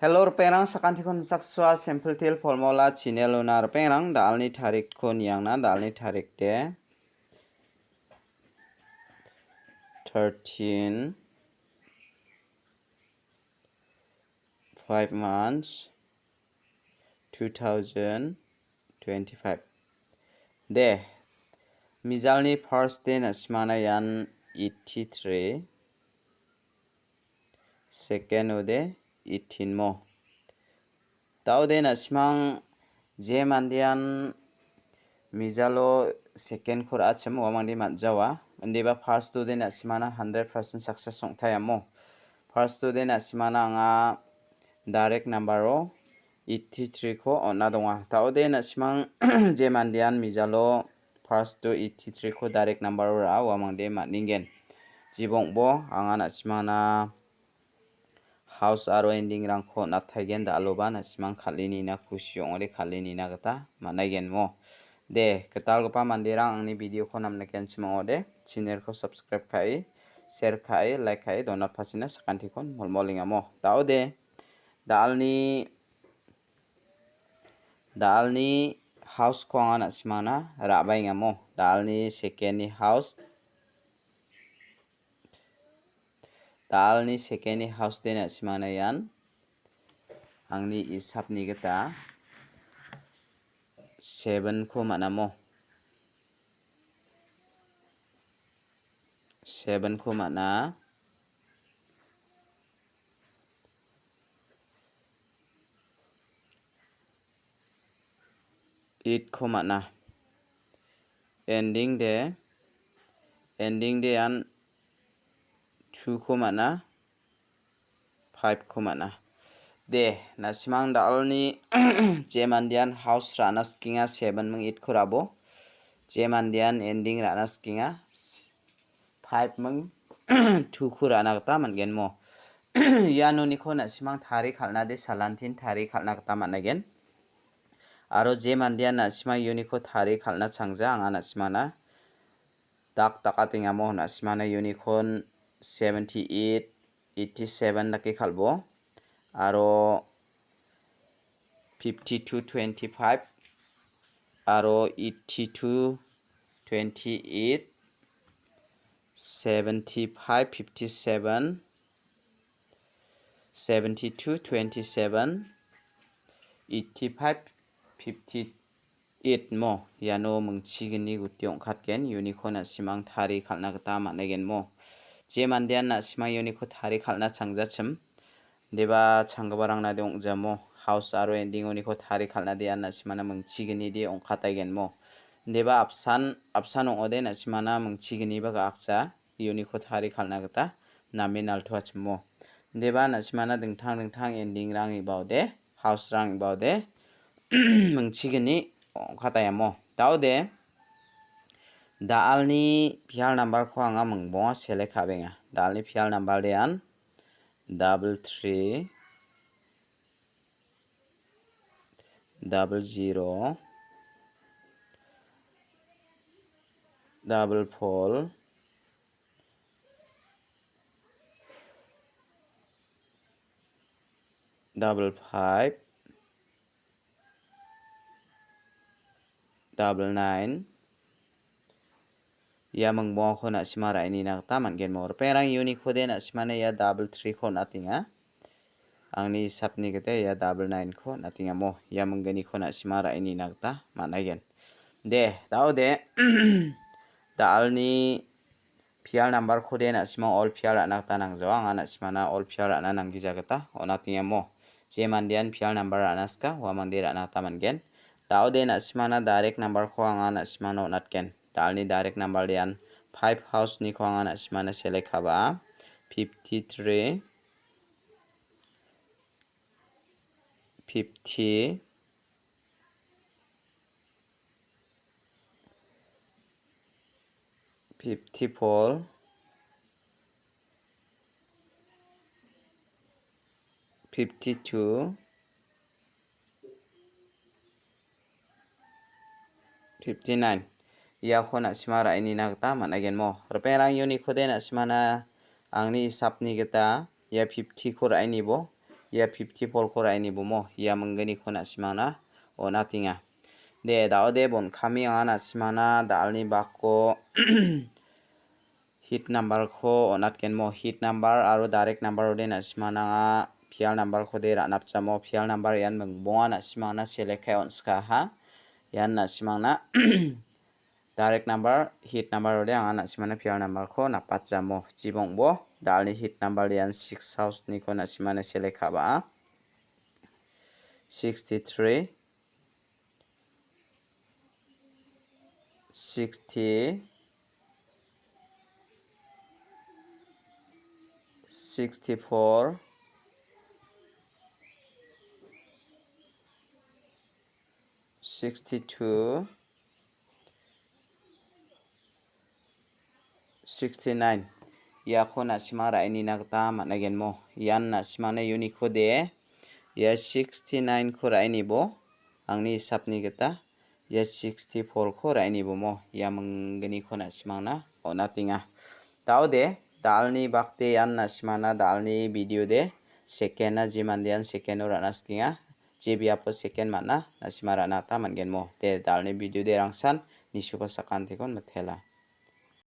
Hello perang sakanti kon sakswa sample tel formula channel onar perang dalni tarik kon yangna dalni tarik te 13 5 months 2025 de mijalni first day na simana yan 83 second ode 18 mo taude na simang je mandian mijalo second khur acham wamangdi matjawa andeba first to de na simana 100% success songthayamo first to de na simana anga direct number o 83 ko onna donga taude na simang je mandian mijalo first to 83 ko direct number ra wamangde matningen jibongbo anga na simana house aro ending rangko nathaigen da aloba na simang khalini na kusyong ore khalini na gata manaigen mo de ketal gopa mandirang angni video ko namna ken simang ode channel ko subscribe kai share kai like kai donat phasina sakanti kon molmolinga mo taude dalni house ko ana simana rabainga mo dalni second ni house dalni second ni house de na simana yan angni isap ni gata 7 ko manamo 7 ko mana 8 ko mana ending de an 2 ko mana 5 ko mana de nasimang dalni jemandian house rana skinga 7 mung 8 khurabo jemandian ending rana skinga 5 mung 2 khurana gata mangen mo yano nikho nasimang thari khalna de salantin thari khalna gata managen aro jemandian nasimang uniko thari khalna changja anga nasimana dak takatinga mo nasimana unicorn 78 87 laki khalbo aro 5225 aro 82 28 75 57 72 27 85 58 mo yano mungchigini gutyong khatgen unicorn asimang thari khalna gata manegen mo je mandian na simang unicorn thari khalna changjachim deba changbarang na de ongjamo house aro ending oni ko thari khalna de anna simana mungchigini de ongkhataigen mo deba apsan ongode na simana mungchigini baga akcha uni ko thari khalna gata nominal thwachmo deba na simana dingthang ending rang ibaude house rang ibaude mungchigini ongkhatayamo taude dalni phial number ko anga mungbonga select habenga dalni phial number de an 33 00 44 55 99 ya mungbong ko na simara ini na ta mangen mo perang uni ko de na simana ya 33 ko natinga angni sapni gete ya 99 ko natinga mo ya munggani ko na simara ini na ta managen de taude dalni phial number ko de na sima all phial ana ta nangjo anga na simana all phial ana nanggi jagata onatinga mo je mandian phial number ana ska wa mandir ana ta mangen taude na simana direct number ko anga na simana onatken dalni direct number de an 5 house ni ko anga na simana select haba 53 50 54 52 59 ya khona simara ini nagta managen mo reperang uni khode na simana angni sapni geta ya 50 khur aini bo ya 54 ko rai ni bo mo ya menggani ko na simang na ona tinga de dao de bon kami anga na simang na dal ni bak ko hit number ko onat ken mo hit number aro direct number de na simang na pial number ko de ranap chamo pial number yan mengbonga na simang na select kai on ska ha yan na simang na direct number hit number de anga na simang na pial number ko na pachamo jibong bo dal ni hit number yan 6 house ni ko na simang na select ha ba 63 60 64 62 69 ya ko na simang rai ni na ta managen mo yan na simang na unique ko de ya 69 ko rai ni bo angni hisap ni kita ya 64 ko rai ni bo mo ya menggani ko na simang na ona tinga tao de dal ni bakte yan na simang na dal ni video de second na jimandian second ora na skinga jebia po second mana na simara na ta mangen mo te dal ni video de rangsan ni suka sakan tekon mathela